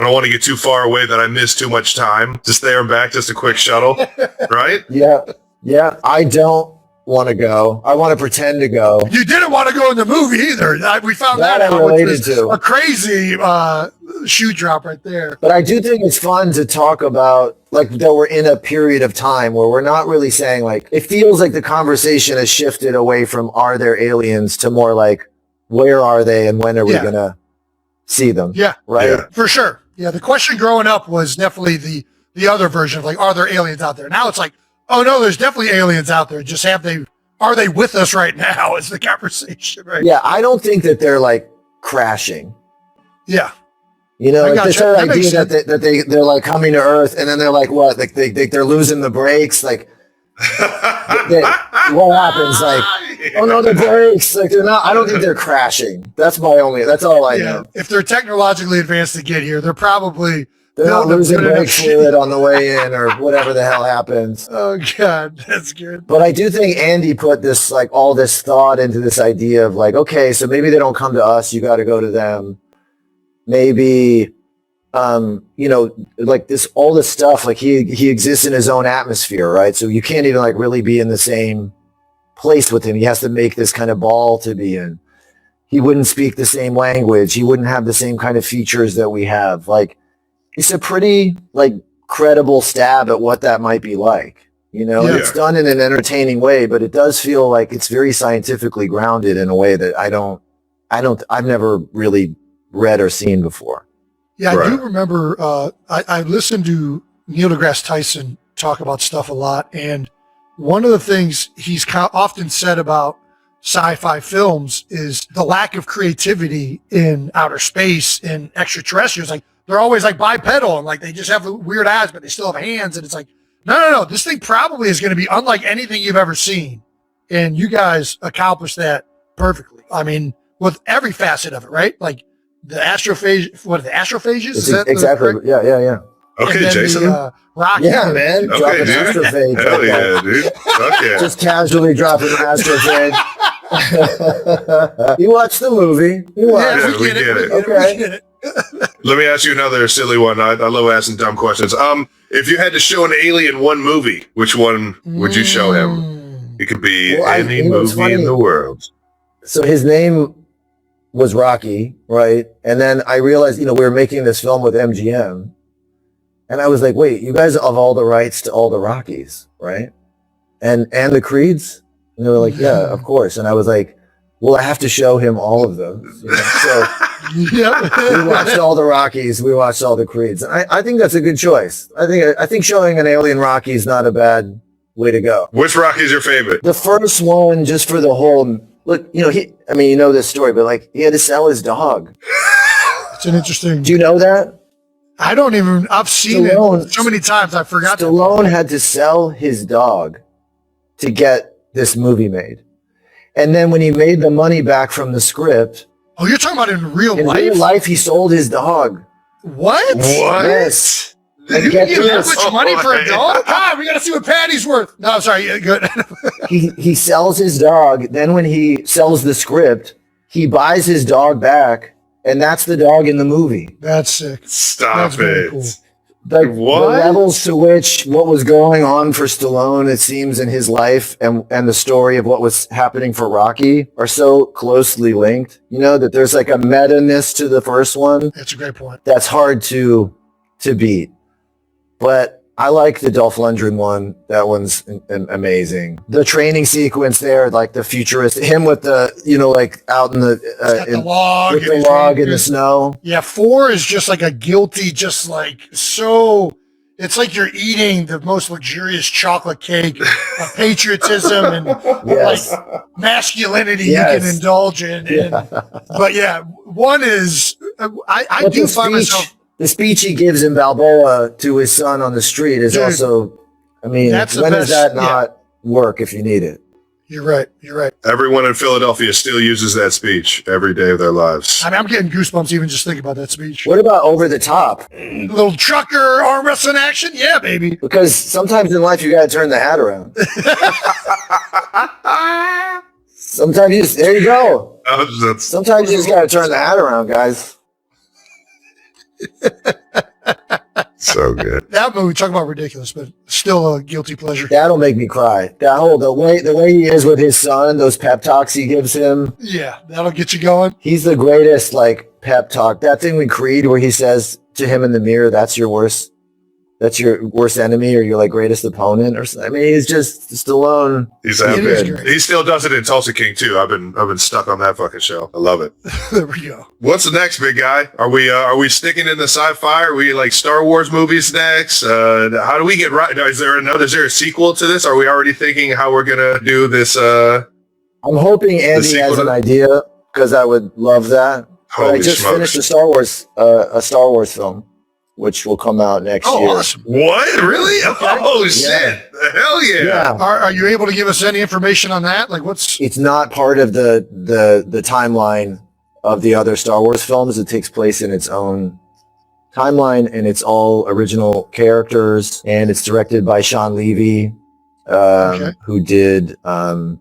don't want to get too far away that I miss too much time. Just there and back, just a quick shuttle, right? Yeah. I don't want to go. I want to pretend to go. You didn't want to go in the movie either. We found that out, which was a crazy shoe drop right there. But I do think it's fun to talk about, like, that we're in a period of time where we're not really saying, like, it feels like the conversation has shifted away from are there aliens to more like, where are they and when are we going to see them? Yeah. Right? Yeah. For sure. Yeah. The question growing up was definitely the other version of like, are there aliens out there? Now it's like, oh no, there's definitely aliens out there. Just are they with us right now is the conversation, right? Yeah. I don't think that they're like crashing. Yeah. You know, like this whole idea that they're like coming to Earth and then they're like, what? Like they're losing the brakes. Like what happens? Like, oh no, the brakes. Like they're not, I don't think they're crashing. That's all I know. If they're technologically advanced to get here, they're not losing brake fluid on the way in or whatever the hell happens. Oh God, that's good. But I do think Andy put this, like, all this thought into this idea of like, okay, so maybe they don't come to us. You got to go to them. Maybe, you know, like all this stuff, like he exists in his own atmosphere, right? So you can't even like really be in the same place with him. He has to make this kind of ball to be in. He wouldn't speak the same language. He wouldn't have the same kind of features that we have. Like, it's a pretty like credible stab at what that might be like. You know, It's done in an entertaining way, but it does feel like it's very scientifically grounded in a way that I've never really read or seen before. Yeah, right. I do remember, I listened to Neil deGrasse Tyson talk about stuff a lot, and one of the things he's often said about sci-fi films is the lack of creativity in outer space and extraterrestrials. Like, they're always like bipedal and like they just have weird eyes, but they still have hands, and it's like, no, this thing probably is going to be unlike anything you've ever seen, and you guys accomplished that perfectly. I mean, with every facet of it, right? Like, the astrophages, what are the astrophages? Is that exactly? Yeah. Okay, Jason. Rocket. Yeah, man. Okay, dropping dude. astrophage. Hell yeah, dude. Okay. Just casually dropping an astrophage. You watched the movie. We get it. Okay. Let me ask you another silly one. I love asking dumb questions. If you had to show an alien one movie, which one would you show him? It could be any movie in the world. So his name was Rocky, right? And then I realized, we were making this film with MGM. And I was like, wait, you guys have all the rights to all the Rockies, right? And the Creeds? And they were like, yeah, of course. And I was like, well, I have to show him all of those. So we watched all the Rockies. We watched all the Creeds. And I think that's a good choice. I think showing an alien Rocky is not a bad way to go. Which Rocky is your favorite? The first one, just for the whole... Look, you know this story, but like he had to sell his dog. It's an interesting. Do you know that? I've seen it so many times. I forgot. Stallone had to sell his dog to get this movie made. And then when he made the money back from the script. Oh, you're talking about in real life? In real life, he sold his dog. What? Yes. You get that much money for a dog? God, we got to see what Patty's worth. No, sorry. Yeah, good. He sells his dog. Then when he sells the script, he buys his dog back, and that's the dog in the movie. That's sick. That's it. Cool. The levels to which what was going on for Stallone, it seems, in his life and the story of what was happening for Rocky are so closely linked, that there's like a meta-ness to the first one. That's a great point. That's hard to beat. But I like the Dolph Lundgren one. That one's amazing. The training sequence there, like the futurist, him with the, like out in the log, with the log in the snow. Yeah, 4 is just like a guilty, just like so. It's like you're eating the most luxurious chocolate cake of patriotism and like masculinity you can indulge in. But yeah, 1 is I do find myself. The speech he gives in Balboa to his son on the street is also, when does that not work if you need it? You're right. Everyone in Philadelphia still uses that speech every day of their lives. I'm getting goosebumps even just thinking about that speech. What about Over the Top? Little trucker arm wrestling action? Yeah, baby. Because sometimes in life you got to turn the hat around. Sometimes there you go. Sometimes you just got to turn the hat around, guys. So good. That movie, talk about ridiculous, but still a guilty pleasure. That'll make me cry. The way he is with his son, those pep talks he gives him. Yeah, that'll get you going. He's the greatest, like, pep talk. That thing with Creed where he says to him in the mirror, that's your worst enemy or your like greatest opponent or something. I mean, he's just Stallone. He's that good. He still does it in Tulsa King too. I've been stuck on that fucking show. I love it. There we go. What's the next, big guy? Are we sticking in the sci-fi? Are we like Star Wars movies next? How do we get right? Is there a sequel to this? Are we already thinking how we're gonna do this? I'm hoping Andy has an idea because I would love that. I just finished a Star Wars film, which will come out next year. Awesome. What? Really? Oh, shit. Hell yeah. Are you able to give us any information on that? Like It's not part of the timeline of the other Star Wars films. It takes place in its own timeline, and it's all original characters, and it's directed by Sean Levy, who did Deadpool,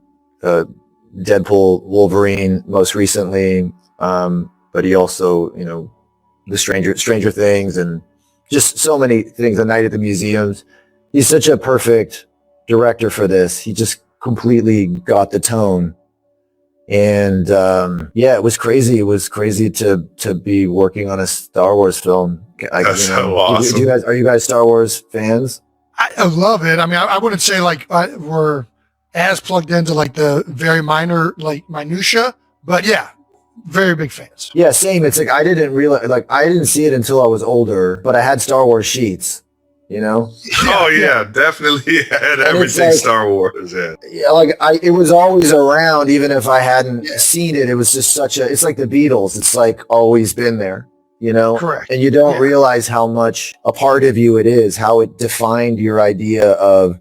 Wolverine most recently, but he also, the Stranger Things and just so many things. A Night at the Museums. He's such a perfect director for this. He just completely got the tone. And it was crazy. It was crazy to be working on a Star Wars film. That's so awesome. Are you guys Star Wars fans? I love it. I mean, I wouldn't say like we're as plugged into like the very minor like minutia, but yeah. Very big fans. Yeah, same. It's like I didn't see it until I was older, but I had Star Wars sheets, definitely had everything like, Star Wars. It was always around, even if I hadn't seen it. It was just it's like the Beatles. It's like always been there, Correct. And you don't realize how much a part of you it is, how it defined your idea of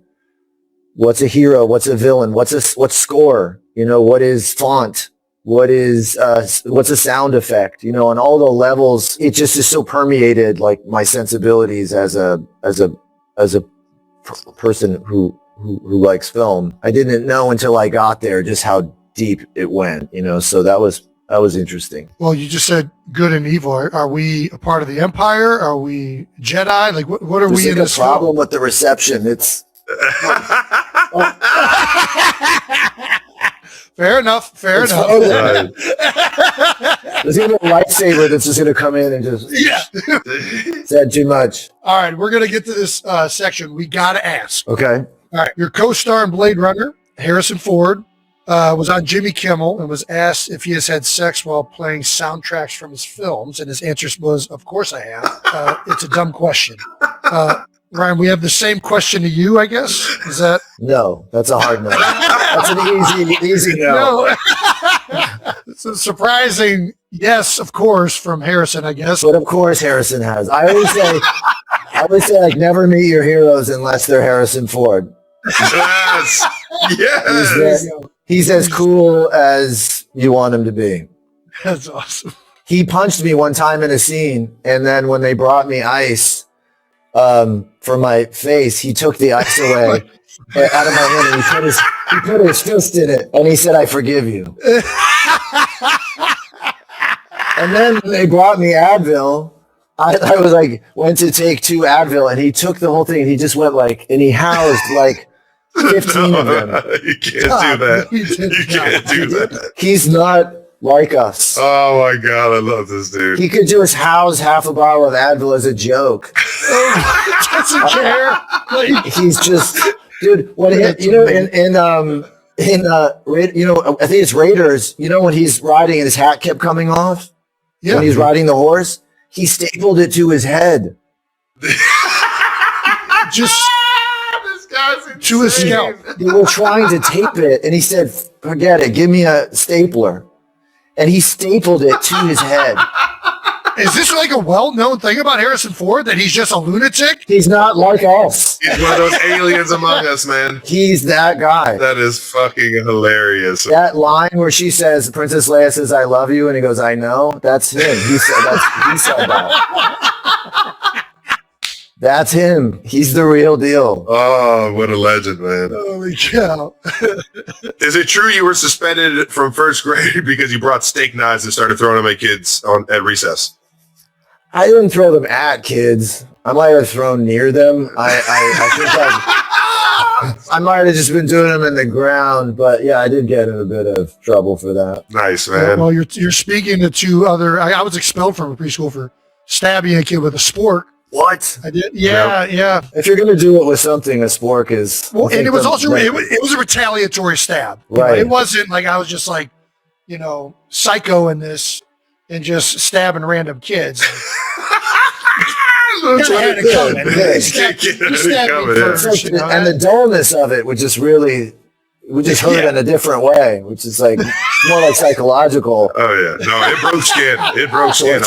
what's a hero, what's a villain, what's score, what is font. What's a sound effect, on all the levels. It just is so permeated like my sensibilities as a person who likes film. I didn't know until I got there just how deep it went, so that was interesting. Well, you just said good and evil. Are we a part of the Empire? Are we Jedi? Like what are we in this problem with the reception? It's Fair enough. There's going to be a lightsaber that's just going to come in and just said too much. All right, we're going to get to this section. We got to ask. Okay. All right, your co-star in Blade Runner, Harrison Ford, was on Jimmy Kimmel and was asked if he has had sex while playing soundtracks from his films, and his answer was, "Of course I have." It's a dumb question. Ryan, we have the same question to you, I guess. Is that? No, that's a hard no. That's an easy no. It's a surprising yes, of course, from Harrison, I guess. But of course Harrison has. I always say like never meet your heroes unless they're Harrison Ford. Yes. Yes. He's as cool as you want him to be. That's awesome. He punched me one time in a scene, and then when they brought me ice for my face, he took the ice away out of my hand, and he put his fist in it, and he said, "I forgive you." And then when they brought me Advil, I was like, went to take 2 Advil, and he took the whole thing, and he just went and he housed 15 of them. You can't do that. You can't do that. He's not like us. Oh my God, I love this dude. He could just house half a bottle of Advil as a joke. Doesn't care. He's just, dude. When I think it's Raiders. When he's riding and his hat kept coming off. Yeah. When he's riding the horse, he stapled it to his head. Just this guy's insane. To his scalp. They were trying to tape it, and he said, "Forget it. Give me a stapler." And he stapled it to his head. Is this like a well-known thing about Harrison Ford, that he's just a lunatic? He's not like us. He's one of those aliens among us, man. He's that guy. That is fucking hilarious. That line where she says, Princess Leia says, "I love you," and he goes, "I know." That's him. He said that. That's him. He's the real deal. Oh, what a legend, man. Holy cow. Is it true you were suspended from first grade because you brought steak knives and started throwing them at kids at recess? I didn't throw them at kids. I might have thrown near them. I think I might have just been doing them in the ground, but yeah, I did get in a bit of trouble for that. Nice, man. Well, you're speaking to two other. I was expelled from a preschool for stabbing a kid with a spork. What? I did. Yeah, yeah. If you're gonna do it with something, a spork is. Well, and it was also it was a retaliatory stab. Right. It wasn't like I was just like, psycho in this and just stabbing random kids. That's what had it it coming. is. He stabbed me first, And the dullness of it would just really, hurt in a different way, which is like more like psychological. Oh yeah, no, it broke skin. It broke skin.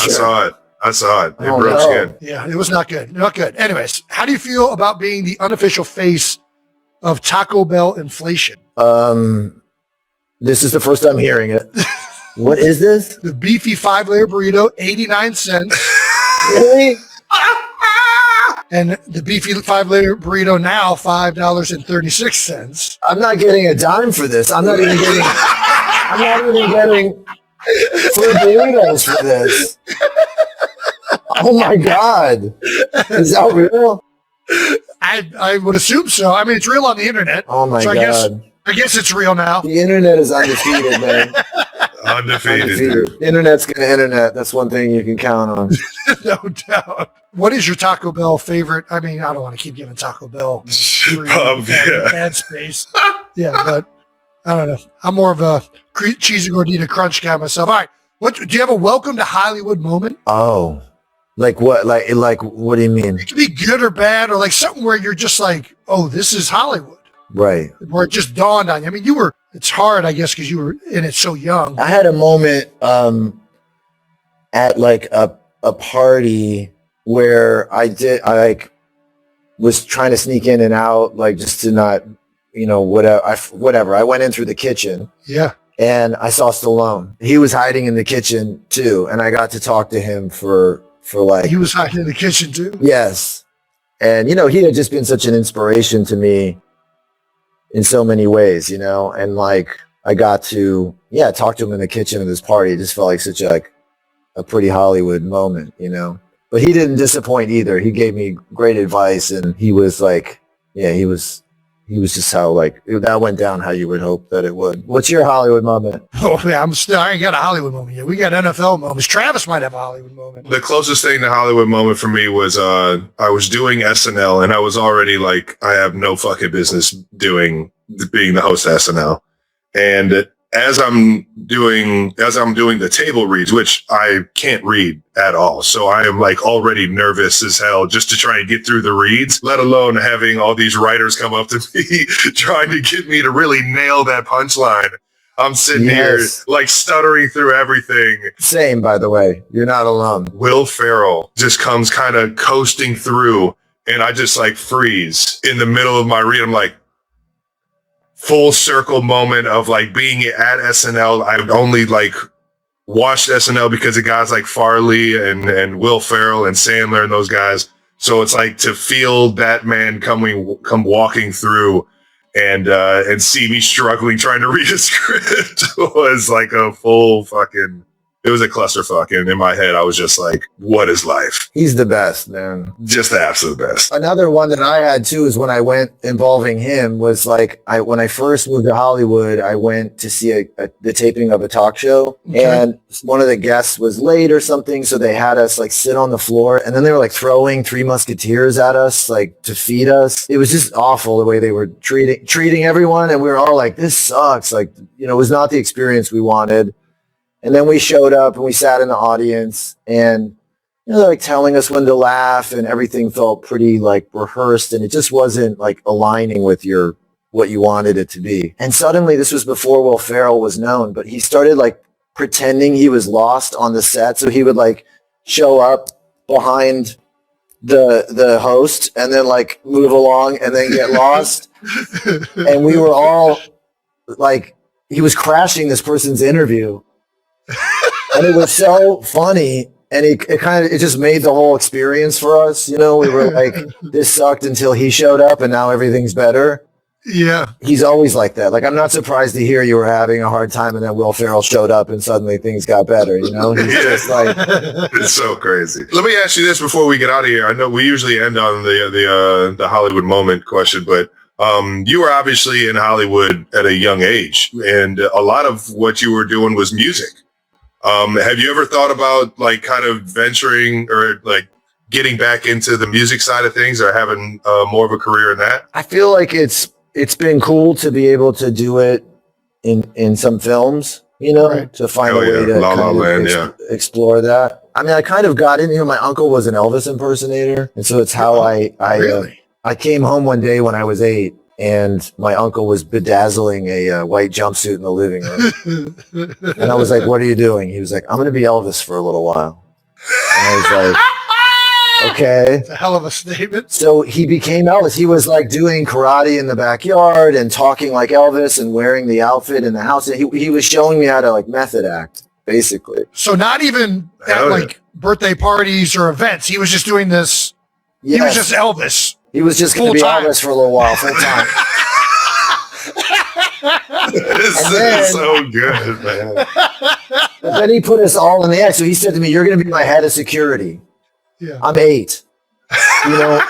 I saw it. It broke skin. Yeah, it was not good. Not good. Anyways, how do you feel about being the unofficial face of Taco Bell inflation? This is the first time hearing it. What is this? The beefy 5-layer burrito, 89 cents. Really? And the beefy 5-layer burrito now, $5.36. I'm not getting a dime for this. I'm not even getting free burritos for this. Oh my God. Is that real? I would assume so. I mean, it's real on the internet. Oh my God. I guess it's real now. The internet is undefeated, man. Undefeated. Internet's gonna internet. That's one thing you can count on. No doubt. What is your Taco Bell favorite? I mean, I don't want to keep giving Taco Bell bad space. Yeah, but I don't know. I'm more of a cheesy gordita crunch guy myself. All right. Do you have a welcome to Hollywood moment? Oh, like what? Like what do you mean? It could be good or bad, or like something where you're just like, oh, this is Hollywood. Right. Where it just dawned on you. I mean, it's hard, I guess, because you were in it so young. I had a moment at like a party where I was trying to sneak in and out, like just to not, whatever. I went in through the kitchen. Yeah. And I saw Stallone. He was hiding in the kitchen too, and I got to talk to him for like. He was hiding in the kitchen too. Yes, and he had just been such an inspiration to me in so many ways, and like I got to talk to him in the kitchen of this party. It just felt like such a pretty Hollywood moment, But he didn't disappoint either. He gave me great advice, and he was like, he was just how like that went down how you would hope that it would. What's your Hollywood moment? Oh yeah, I ain't got a Hollywood moment yet. We got NFL moments. Travis might have a Hollywood moment. The closest thing to Hollywood moment for me was I was doing SNL, and I was already like, I have no fucking business being the host of SNL. And as I'm doing the table reads, which I can't read at all, so I am like already nervous as hell just to try and get through the reads, let alone having all these writers come up to me trying to get me to really nail that punchline. I'm sitting here like stuttering through everything. Same, by the way. You're not alone. Will Ferrell just comes kind of coasting through, and I just like freeze in the middle of my read. I'm like, full circle moment of like being at SNL. I've only like watched SNL because of guys like Farley and Will Ferrell and Sandler and those guys. So it's like to feel that man come walking through and see me struggling trying to read a script was like a full fucking. It was a clusterfuck, and in my head, I was just like, what is life? He's the best, man. Just the absolute best. Another one that I had, too, is when I went involving him was like, when I first moved to Hollywood, I went to see the taping of a talk show, and one of the guests was late or something, so they had us like sit on the floor, and then they were like throwing Three Musketeers at us, like to feed us. It was just awful the way they were treating everyone, and we were all like, this sucks. Like, it was not the experience we wanted. And then we showed up and we sat in the audience, and they're like telling us when to laugh, and everything felt pretty like rehearsed, and it just wasn't like aligning with what you wanted it to be. And suddenly, this was before Will Ferrell was known, but he started like pretending he was lost on the set. So he would like show up behind the host and then like move along and then get lost. And we were all like, he was crashing this person's interview. And it was so funny, and it just made the whole experience for us. We were like, this sucked until he showed up, and now everything's better. Yeah. He's always like that. Like, I'm not surprised to hear you were having a hard time and then Will Ferrell showed up and suddenly things got better, you know? He's just like, It's so crazy. Let me ask you this before we get out of here. I know we usually end on the Hollywood moment question, but you were obviously in Hollywood at a young age, and a lot of what you were doing was music. Have you ever thought about like kind of venturing or like getting back into the music side of things, or having more of a career in that? I feel like it's been cool to be able to do it in some films, you know, Right. to find Oh, a way yeah. to La La kind of Land, yeah. explore that. I mean, I kind of got in, you know, my uncle was an Elvis impersonator. And so it's how Really? I came home one day when I was 8 and my uncle was bedazzling a white jumpsuit in the living room. And I was like, what are you doing? He was like, I'm going to be Elvis for a little while. And I was like, okay. It's a hell of a statement. So he became Elvis. He was like doing karate in the backyard and talking like Elvis and wearing the outfit in the house. And he was showing me how to like method act, basically. So not even at Hell yeah. like birthday parties or events. He was just doing this. He was just Elvis. He was just going to be full time. Elvis for a little while, full time. This And then- is so good, man. But then he put us all in the act. So he said to me, you're going to be my head of security. Yeah. I'm 8. You know?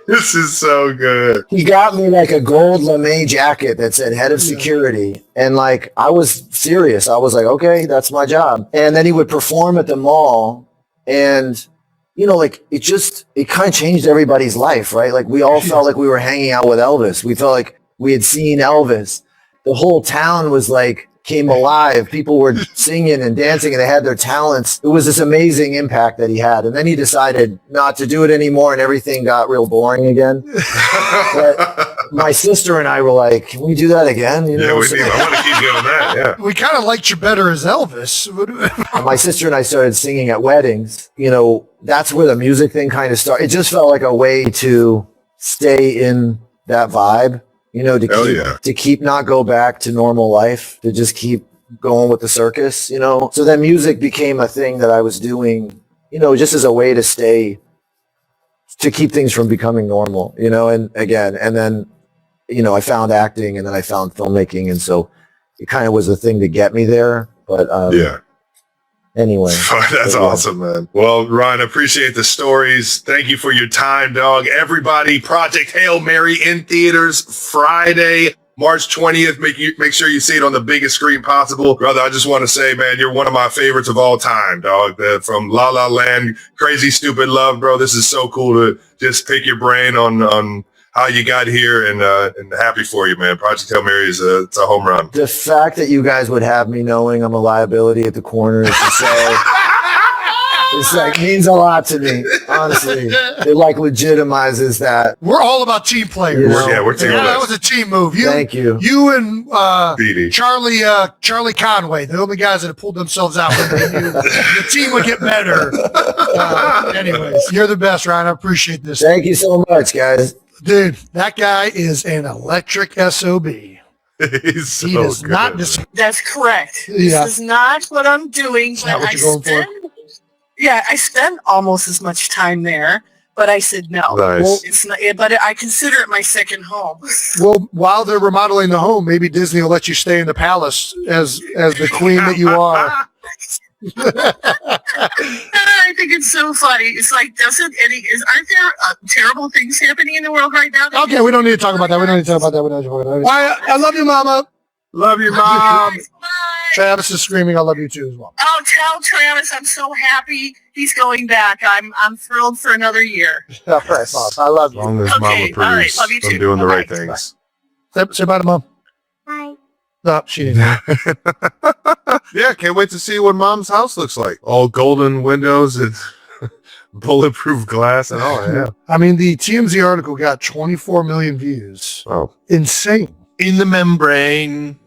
This is so good. He got me like a gold lame jacket that said head of security. And like, I was serious. I was like, okay, that's my job. And then he would perform at the mall. And, you know, like it kind of changed everybody's life, right? Like we all felt like we were hanging out with Elvis. We felt like we had seen Elvis. The whole town was like, came alive. People were singing and dancing and they had their talents. It was this amazing impact that he had. And then he decided not to do it anymore and everything got real boring again. But my sister and I were like, can we do that again? You know? Yeah, So- I want to keep doing that. Yeah. We kind of liked you better as Elvis. and my sister and I started singing at weddings. You know, that's where the music thing kind of started. It just felt like a way to stay in that vibe, you know, Hell yeah. to keep not go back to normal life, to just keep going with the circus, you know. So then music became a thing that I was doing, you know, just as a way to keep things from becoming normal, you know. And again, and then, you know, I found acting and then I found filmmaking. And so it kind of was a thing to get me there. But Yeah. anyway. That's Yeah. awesome, man. Well, Ryan, appreciate the stories. Thank you for your time, dog. Everybody, Project Hail Mary in theaters Friday, March 20th. Make sure you see it on the biggest screen possible. Brother, I just want to say, man, you're one of my favorites of all time, dog. From La La Land, Crazy Stupid Love, bro. This is so cool to just pick your brain on how you got here, and happy for you, man. Project Hail Mary it's a home run. The fact that you guys would have me knowing I'm a liability at the corner is to say, it's like means a lot to me, honestly. It like legitimizes that. We're all about team players. You know? Yeah, we're team Yeah, that players. was a team move. Thank you. You and BD. Charlie Conway, the only guys that have pulled themselves out when they knew the team would get better. Anyways, you're the best, Ryan. I appreciate this. Thank you so much, guys. Dude, that guy is an electric SOB. He's so He does good, not man. dis- That's correct. Yeah. This is not what I'm doing, that but what I you're going for? spend. Yeah, I spend almost as much time there, but I said no. Nice. Well, It's not. But I consider it my second home. Well, while they're remodeling the home, maybe Disney will let you stay in the palace as the queen that you are. I think it's so funny. It's like, aren't there terrible things happening in the world right now? Okay, we don't need to talk about that. We don't need to talk about that. We don't need to talk about that. I love you, Mama. Love you, Bye. Mom. Travis is screaming, I love you too as well. Oh, tell Travis I'm so happy he's going back. I'm thrilled for another year. All right, Bob. I love As you. long as Okay, Mama all right, approves, love you I'm too. doing the right Bye-bye. things. Say bye to Mom. Bye. No, she didn't. Yeah, can't wait to see what Mom's house looks like. All golden windows and bulletproof glass and all. Yeah. I mean, the TMZ article got 24 million views. Oh, Insane. in the membrane,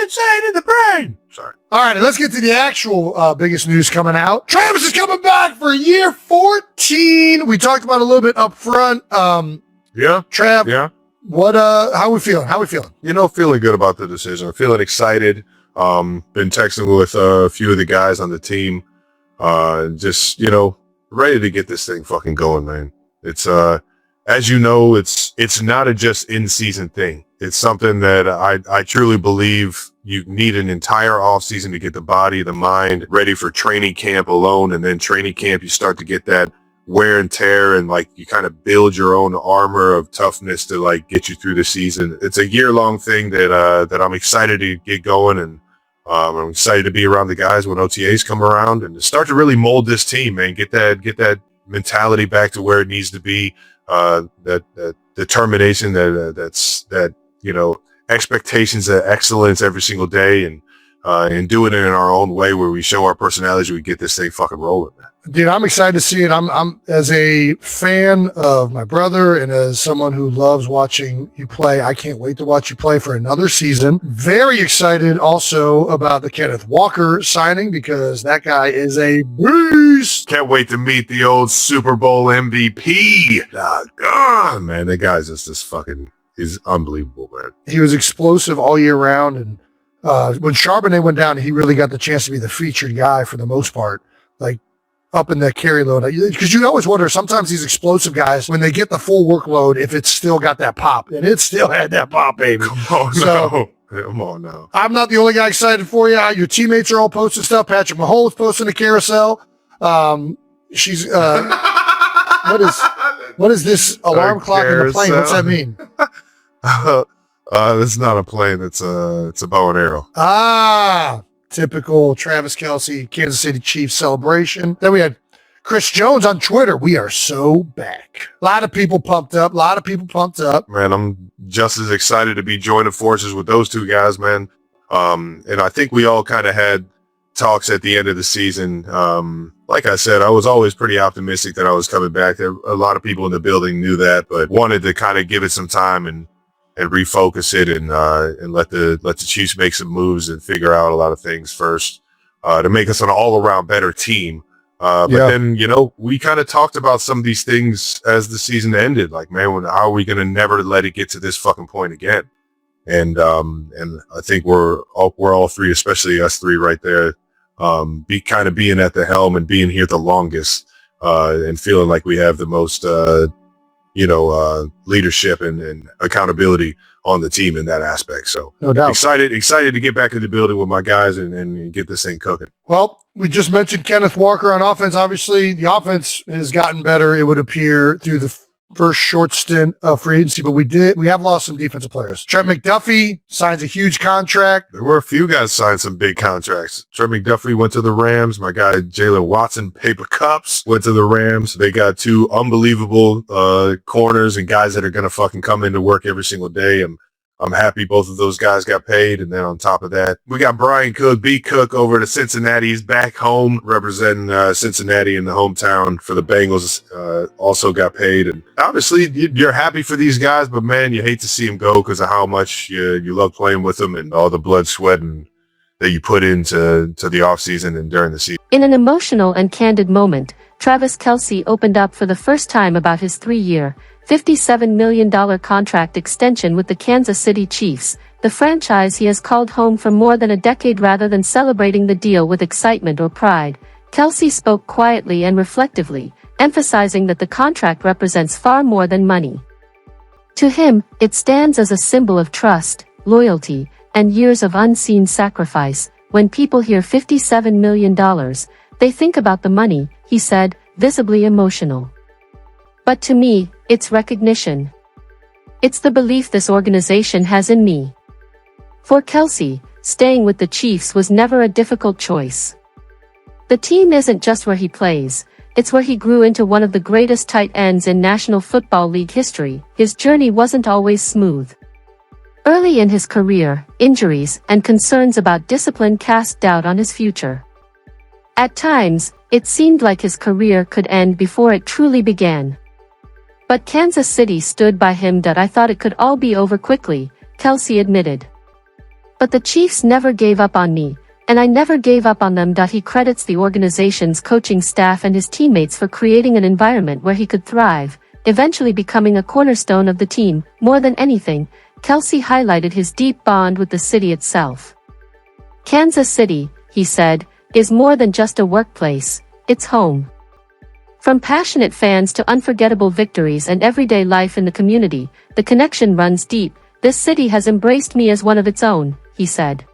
inside of the brain. Sorry. All right, and let's get to the actual biggest news coming out. Travis is coming back for year 14. We talked about it a little bit up front. Yeah. Trav, Yeah. what? How we feeling? How we feeling? You know, feeling good about the decision. Feeling excited. Been texting with a few of the guys on the team. Just, you know, ready to get this thing fucking going, man. It's as you know, it's not a just in-season thing. It's something that I truly believe you need an entire off season to get the body, the mind ready for training camp alone. And then training camp, you start to get that wear and tear, and like you kind of build your own armor of toughness to like get you through the season. It's a year-long thing that I'm excited to get going, and I'm excited to be around the guys when OTAs come around and start to really mold this team, man. Get that mentality back to where it needs to be. That determination, that you know, expectations of excellence every single day, and doing it in our own way where we show our personalities, we get this thing fucking rolling, man. Dude, I'm excited to see it. I'm as a fan of my brother and as someone who loves watching you play, I can't wait to watch you play for another season. Very excited also about the Kenneth Walker signing, because that guy is a beast. Can't wait to meet the old Super Bowl MVP. God, man, that guy's just fucking, he's unbelievable, man. He was explosive all year round, and when Charbonnet went down, he really got the chance to be the featured guy for the most part, like up in that carry load. Because you always wonder, sometimes these explosive guys, when they get the full workload, if it's still got that pop, and it still had that pop, baby. Come on now. I'm not the only guy excited for you. Your teammates are all posting stuff. Patrick Mahomes posting a carousel. She's what is this alarm clock in the plane? What's that mean? It's not a plane. It's a bow and arrow. Ah, typical Travis Kelce, Kansas City Chiefs celebration. Then we had Chris Jones on Twitter. We are so back. A lot of people pumped up. Man, I'm just as excited to be joining forces with those two guys, man. And I think we all kind of had talks at the end of the season. Like I said, I was always pretty optimistic that I was coming back. There, a lot of people in the building knew that, but wanted to kind of give it some time and refocus it, and let the Chiefs make some moves and figure out a lot of things first, to make us an all-around better team. But then, you know, we kind of talked about some of these how as the season ended. Like, man, how are we going to never let it get to this fucking point again? And I think we're all three, especially us three right there, being at the helm and being here the longest, and feeling like we have the most, leadership and accountability on the team in that aspect. So no doubt. Excited to get back in the building with my guys and get this thing cooking. Well, we just mentioned Kenneth Walker on offense. Obviously, the offense has gotten better, it would appear, through the first short stint of free agency, but we have lost some defensive players. Trent McDuffie signs a huge contract. There were a few guys signed some big contracts. Trent McDuffie went to the Rams. My guy Jalen Watson, Paper Cups, went to the Rams. They got two unbelievable corners and guys that are going to fucking come into work every single day. I'm happy both of those guys got paid. And then on top of that, we got Brian Cook, B. Cook, over to Cincinnati. He's back home representing Cincinnati in the hometown for the Bengals. Also got paid. And obviously you're happy for these guys, but man, you hate to see them go because of how much you love playing with them and all the blood, sweat, and that you put into the offseason and during the season. In an emotional and candid moment, Travis Kelce opened up for the first time about his 3-year, $57 million contract extension with the Kansas City Chiefs, the franchise he has called home for more than a decade. Rather than celebrating the deal with excitement or pride, Kelce spoke quietly and reflectively, emphasizing that the contract represents far more than money. To him, it stands as a symbol of trust, loyalty, and years of unseen sacrifice. When people hear $57 million, they think about the money, he said, visibly emotional. But to me, it's recognition. It's the belief this organization has in me. For Kelce, staying with the Chiefs was never a difficult choice. The team isn't just where he plays, it's where he grew into one of the greatest tight ends in National Football League history. His journey wasn't always smooth. Early in his career, injuries and concerns about discipline cast doubt on his future. At times, it seemed like his career could end before it truly began. But Kansas City stood by him. I thought it could all be over quickly, Kelce admitted. But the Chiefs never gave up on me, and I never gave up on them. He credits the organization's coaching staff and his teammates for creating an environment where he could thrive, eventually becoming a cornerstone of the team. More than anything, Kelce highlighted his deep bond with the city itself. Kansas City, he said, is more than just a workplace, it's home. From passionate fans to unforgettable victories and everyday life in the community, the connection runs deep. This city has embraced me as one of its own, he said.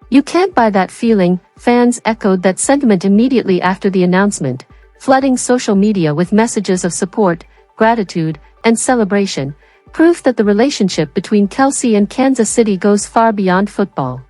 You can't buy that feeling. Fans echoed that sentiment immediately after the announcement, flooding social media with messages of support, gratitude, and celebration, proof that the relationship between Kelce and Kansas City goes far beyond football.